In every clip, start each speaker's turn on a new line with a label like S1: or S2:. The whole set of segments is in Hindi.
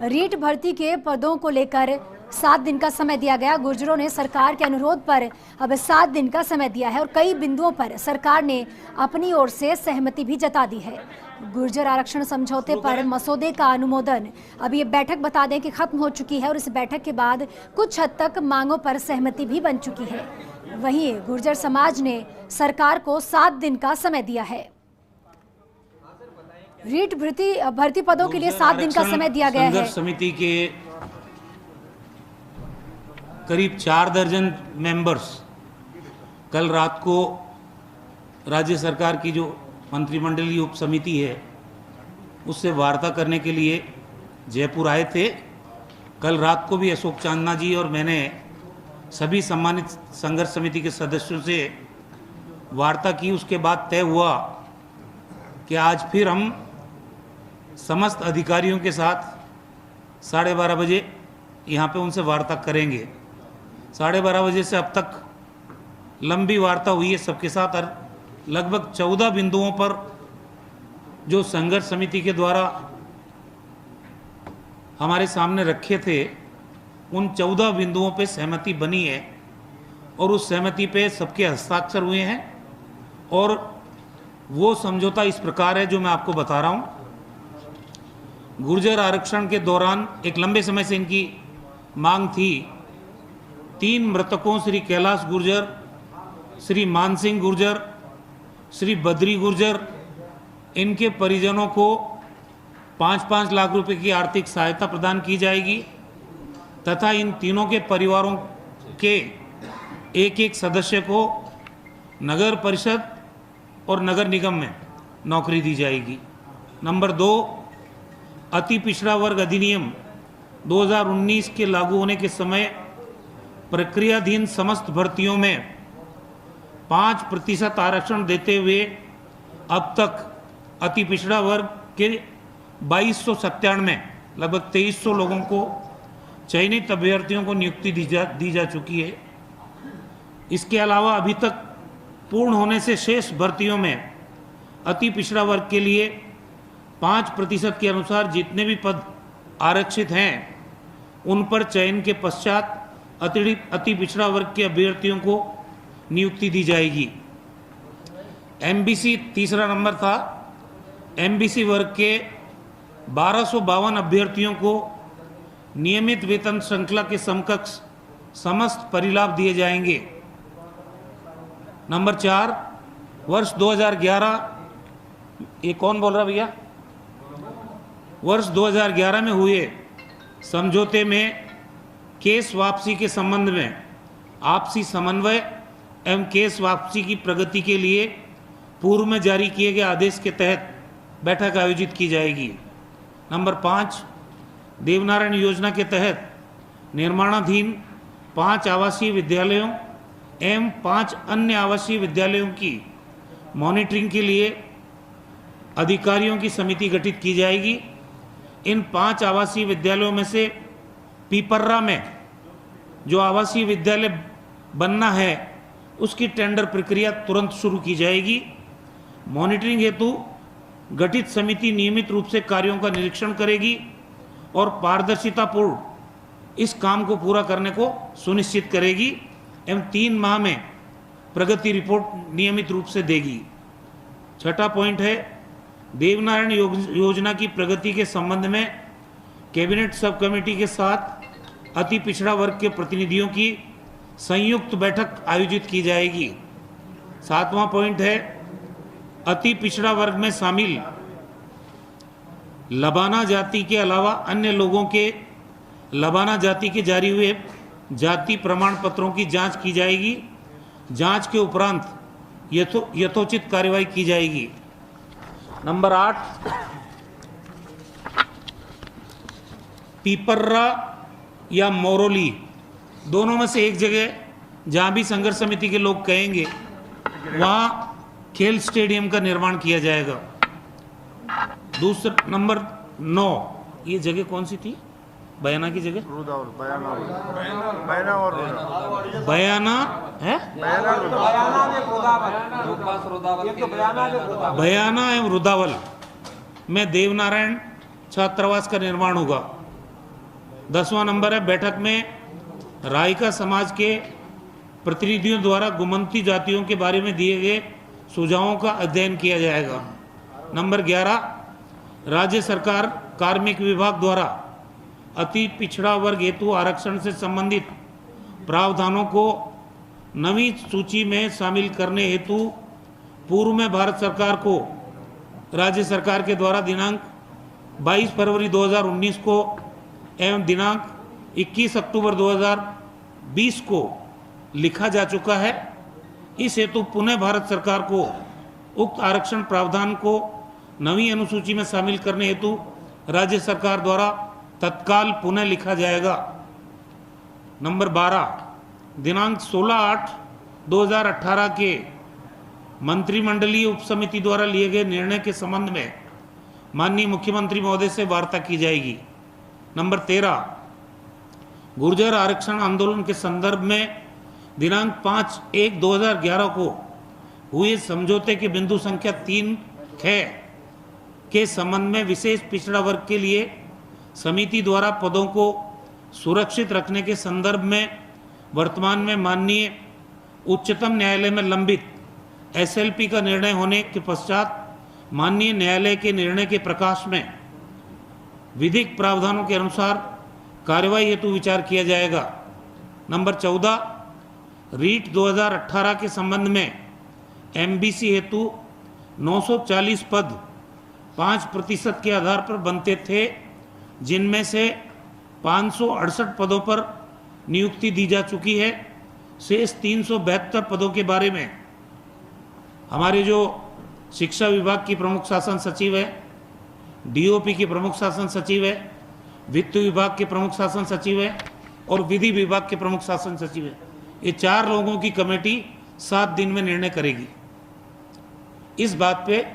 S1: रीट भर्ती के पदों को लेकर 7 दिन का समय दिया गया। गुर्जरों ने सरकार के अनुरोध पर अब 7 दिन का समय दिया है और कई बिंदुओं पर सरकार ने अपनी ओर से सहमति भी जता दी है। गुर्जर आरक्षण समझौते पर मसौदे का अनुमोदन अब ये बैठक बता दें कि खत्म हो चुकी है और इस बैठक के बाद कुछ हद तक मांगों पर सहमति भी बन चुकी है। वहीं गुर्जर समाज ने सरकार को 7 दिन का समय दिया है। रीट भर्ती पदों के लिए 7 दिन का समय दिया गया है।
S2: संघर्ष समिति के करीब 4 दर्जन मेंबर्स कल रात को राज्य सरकार की जो मंत्रिमंडलीय उप समिति है उससे वार्ता करने के लिए जयपुर आए थे। कल रात को भी अशोक चांदना जी और मैंने सभी सम्मानित संघर्ष समिति के सदस्यों से वार्ता की। उसके बाद तय हुआ कि आज फिर हम समस्त अधिकारियों के साथ 12:30 बजे यहाँ पे उनसे वार्ता करेंगे। 12:30 बजे से अब तक लंबी वार्ता हुई है सबके साथ और लगभग 14 बिंदुओं पर जो संघर्ष समिति के द्वारा हमारे सामने रखे थे उन 14 बिंदुओं पे सहमति बनी है और उस सहमति पे सबके हस्ताक्षर हुए हैं और वो समझौता इस प्रकार है जो मैं आपको बता रहा हूँ। गुर्जर आरक्षण के दौरान एक लंबे समय से इनकी मांग थी। 3 मृतकों श्री कैलाश गुर्जर, श्री मानसिंह गुर्जर, श्री बद्री गुर्जर, इनके परिजनों को 5-5 लाख रुपए की आर्थिक सहायता प्रदान की जाएगी तथा इन तीनों के परिवारों के एक सदस्य को नगर परिषद और नगर निगम में नौकरी दी जाएगी। नंबर 2, अति पिछड़ा वर्ग अधिनियम 2019 के लागू होने के समय प्रक्रियाधीन समस्त भर्तियों में 5% आरक्षण देते हुए अब तक अति पिछड़ा वर्ग के 2297 लगभग 2300 लोगों को चयनित अभ्यर्थियों को नियुक्ति दी जा चुकी है। इसके अलावा अभी तक पूर्ण होने से शेष भर्तियों में अति पिछड़ा वर्ग के लिए 5% के अनुसार जितने भी पद आरक्षित हैं उन पर चयन के पश्चात अतिरिक्त अति पिछड़ा वर्ग के अभ्यर्थियों को नियुक्ति दी जाएगी। एमबीसी तीसरा नंबर था। एमबीसी वर्ग के 1252 अभ्यर्थियों को नियमित वेतन श्रृंखला के समकक्ष समस्त परिलाभ दिए जाएंगे। नंबर 4, वर्ष 2011, ये कौन बोल रहा भैया? वर्ष 2011 में हुए समझौते में केस वापसी के संबंध में आपसी समन्वय एवं केस वापसी की प्रगति के लिए पूर्व में जारी किए गए आदेश के तहत बैठक आयोजित की जाएगी। नंबर 5, देवनारायण योजना के तहत निर्माणाधीन 5 आवासीय विद्यालयों एवं 5 अन्य आवासीय विद्यालयों की मॉनिटरिंग के लिए अधिकारियों की समिति गठित की जाएगी। इन 5 आवासीय विद्यालयों में से पीपर्रा में जो आवासीय विद्यालय बनना है उसकी टेंडर प्रक्रिया तुरंत शुरू की जाएगी। मॉनिटरिंग हेतु गठित समिति नियमित रूप से कार्यों का निरीक्षण करेगी और पारदर्शितापूर्ण इस काम को पूरा करने को सुनिश्चित करेगी एवं 3 माह में प्रगति रिपोर्ट नियमित रूप से देगी। 6ठा पॉइंट है, देवनारायण योजना की प्रगति के संबंध में कैबिनेट सब कमेटी के साथ अति पिछड़ा वर्ग के प्रतिनिधियों की संयुक्त बैठक आयोजित की जाएगी। 7वां पॉइंट है, अति पिछड़ा वर्ग में शामिल लबाना जाति के अलावा अन्य लोगों के लबाना जाति के जारी हुए जाति प्रमाण पत्रों की जांच की जाएगी। जांच के उपरांत यथोचित कार्रवाई की जाएगी। नंबर 8, पीपर्रा या मोरोली दोनों में से एक जगह जहां भी संघर्ष समिति के लोग कहेंगे वहां खेल स्टेडियम का निर्माण किया जाएगा। दूसरा नंबर 9, ये जगह कौन सी थी? बयाना की जगह बयाना है, बयाना एवं रुदावल में देवनारायण छात्रावास का निर्माण होगा। 10वां नंबर है, बैठक में रायका समाज के प्रतिनिधियों द्वारा गुमंती जातियों के बारे में दिए गए सुझावों का अध्ययन किया जाएगा। नंबर 11, राज्य सरकार कार्मिक विभाग द्वारा अति पिछड़ा वर्ग हेतु आरक्षण से संबंधित प्रावधानों को नवी सूची में शामिल करने हेतु पूर्व में भारत सरकार को राज्य सरकार के द्वारा दिनांक 22 फरवरी 2019 को एवं दिनांक 21 अक्टूबर 2020 को लिखा जा चुका है। इस हेतु पुनः भारत सरकार को उक्त आरक्षण प्रावधान को नवी अनुसूची में शामिल करने हेतु राज्य सरकार द्वारा तत्काल पुनः लिखा जाएगा। नंबर 12, दिनांक 16/8/2018 के मंत्रिमंडलीय उपसमिति द्वारा लिए गए निर्णय के संबंध में माननीय मुख्यमंत्री महोदय से वार्ता की जाएगी। नंबर 13, गुर्जर आरक्षण आंदोलन के संदर्भ में दिनांक 5/1/2011 को हुए समझौते के बिंदु संख्या 3 के संबंध में विशेष पिछड़ा वर्ग के लिए समिति द्वारा पदों को सुरक्षित रखने के संदर्भ में वर्तमान में माननीय उच्चतम न्यायालय में लंबित एसएलपी का निर्णय होने के पश्चात माननीय न्यायालय के निर्णय के प्रकाश में विधिक प्रावधानों के अनुसार कार्यवाही हेतु विचार किया जाएगा। नंबर 14, रीट 2018 के संबंध में एमबीसी हेतु 940 पद 5% के आधार पर बनते थे, जिनमें से 568 पदों पर नियुक्ति दी जा चुकी है। शेष 372 पदों के बारे में हमारे जो शिक्षा विभाग की प्रमुख शासन सचिव है, डीओपी के प्रमुख शासन सचिव है, वित्त विभाग के प्रमुख शासन सचिव है और विधि विभाग के प्रमुख शासन सचिव है, ये 4 लोगों की कमेटी 7 दिन में निर्णय करेगी। इस बात पे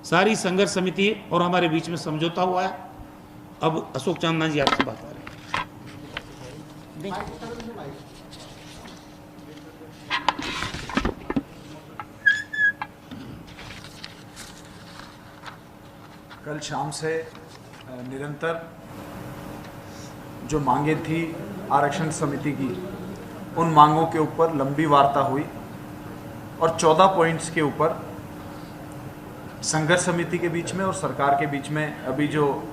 S2: सारी संघर्ष समिति और हमारे बीच में समझौता हुआ है। अब अशोक चांदना जी आपसे बात कर रहे हैं।
S3: कल शाम से निरंतर जो मांगे थी आरक्षण समिति की, उन मांगों के ऊपर लंबी वार्ता हुई और 14 पॉइंट्स के ऊपर संघर्ष समिति के बीच में और सरकार के बीच में अभी जो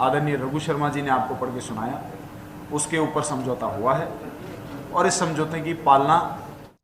S3: आदरणीय रघु शर्मा जी ने आपको पढ़ के सुनाया, उसके ऊपर समझौता हुआ है और इस समझौते की पालना।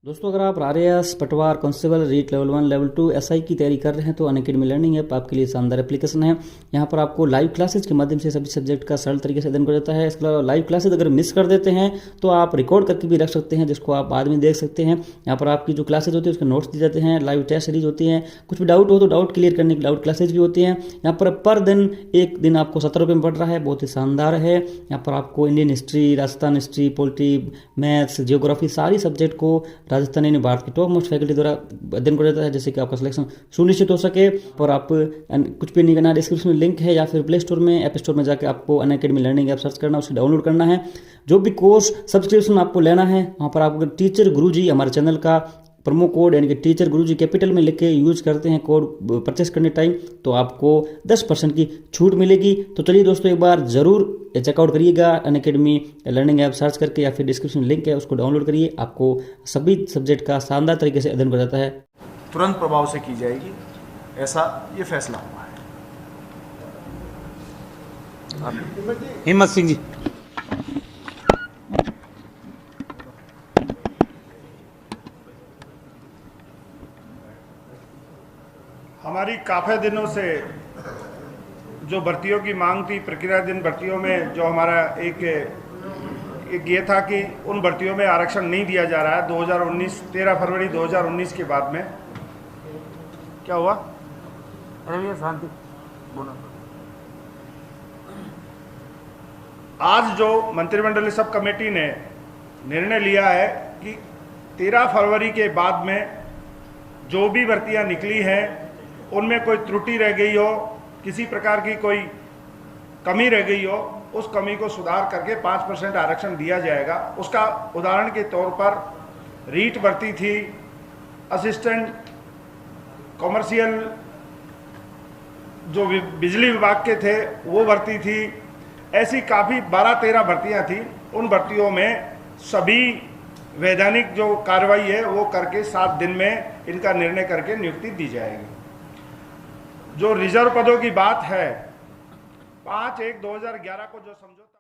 S4: दोस्तों, अगर आप RAS, Patwar, constable, REET level 1, level 2 SI की तैयारी कर रहे हैं तो अनअकैडमी लर्निंग ऐप आपके लिए शानदार एप्लीकेशन है। यहाँ पर आपको लाइव क्लासेज के माध्यम से सभी सब्जेक्ट का सरल तरीके से अध्ययन कर जाता है। इसके अलावा लाइव क्लासेज अगर मिस कर देते हैं तो आप रिकॉर्ड करके भी रख सकते हैं, जिसको आप बाद में देख सकते हैं। यहाँ पर आपकी जो क्लासेज होती है उसके नोट्स दिए जाते हैं, लाइव टेस्ट सीरीज होती है, कुछ भी डाउट हो तो डाउट क्लियर करने की डाउट क्लासेज भी होती हैं। यहाँ पर दिन एक दिन आपको 70 रुपये में पड़ रहा है, बहुत ही शानदार है। यहाँ पर आपको Indian history, Rajasthan history, polity, maths, geography सारी सब्जेक्ट को राजस्थानी भारत की टॉप मोस्ट फैकल्टी द्वारा अध्ययन किया जाता है, जिससे कि आपका सिलेक्शन सुनिश्चित हो सके। और आप कुछ भी नहीं करना, डिस्क्रिप्शन में लिंक है या फिर प्ले स्टोर में, ऐप स्टोर में जाकर आपको अनअकैडमी लर्निंग ऐप सर्च करना, उसे डाउनलोड करना है। जो भी कोर्स सब्सक्रिप्शन आपको लेना है, वहाँ पर आपको टीचर गुरुजी हमारे चैनल का प्रोमो कोड यानी कि टीचर गुरुजी कैपिटल में लिख के यूज करते हैं कोड परचेस करने टाइम, तो आपको 10% की छूट मिलेगी। तो चलिए दोस्तों, एक बार जरूर चेकआउट करिएगा अनअकैडमी लर्निंग ऐप सर्च करके या फिर डिस्क्रिप्शन लिंक है उसको डाउनलोड करिए। आपको सभी सब्जेक्ट का शानदार तरीके से अध्ययन कर जाता है,
S3: तुरंत प्रभाव से की जाएगी, ऐसा ये फैसला हुआ है।
S2: हिम्मत सिंह जी।
S5: हमारी काफ़ी दिनों से जो भर्तियों की मांग थी, प्रक्रियाधीन भर्तियों में जो हमारा एक ये था कि उन भर्तियों में आरक्षण नहीं दिया जा रहा है। 13 फरवरी 2019 के बाद में क्या हुआ? अरे भैया शांति बोलो। आज जो मंत्रिमंडलीय सब कमेटी ने निर्णय लिया है कि 13 फरवरी के बाद में जो भी भर्तियां निकली हैं उनमें कोई त्रुटि रह गई हो, किसी प्रकार की कोई कमी रह गई हो, उस कमी को सुधार करके 5% आरक्षण दिया जाएगा। उसका उदाहरण के तौर पर रीट भर्ती थी, असिस्टेंट कॉमर्शियल जो बिजली विभाग के थे वो भर्ती थी, ऐसी काफ़ी 12-13 भर्तियां थी। उन भर्तियों में सभी वैधानिक जो कार्रवाई है वो करके 7 दिन में इनका निर्णय करके नियुक्ति दी जाएगी। जो रिजर्व पदों की बात है, 5/1/2011 को जो समझौता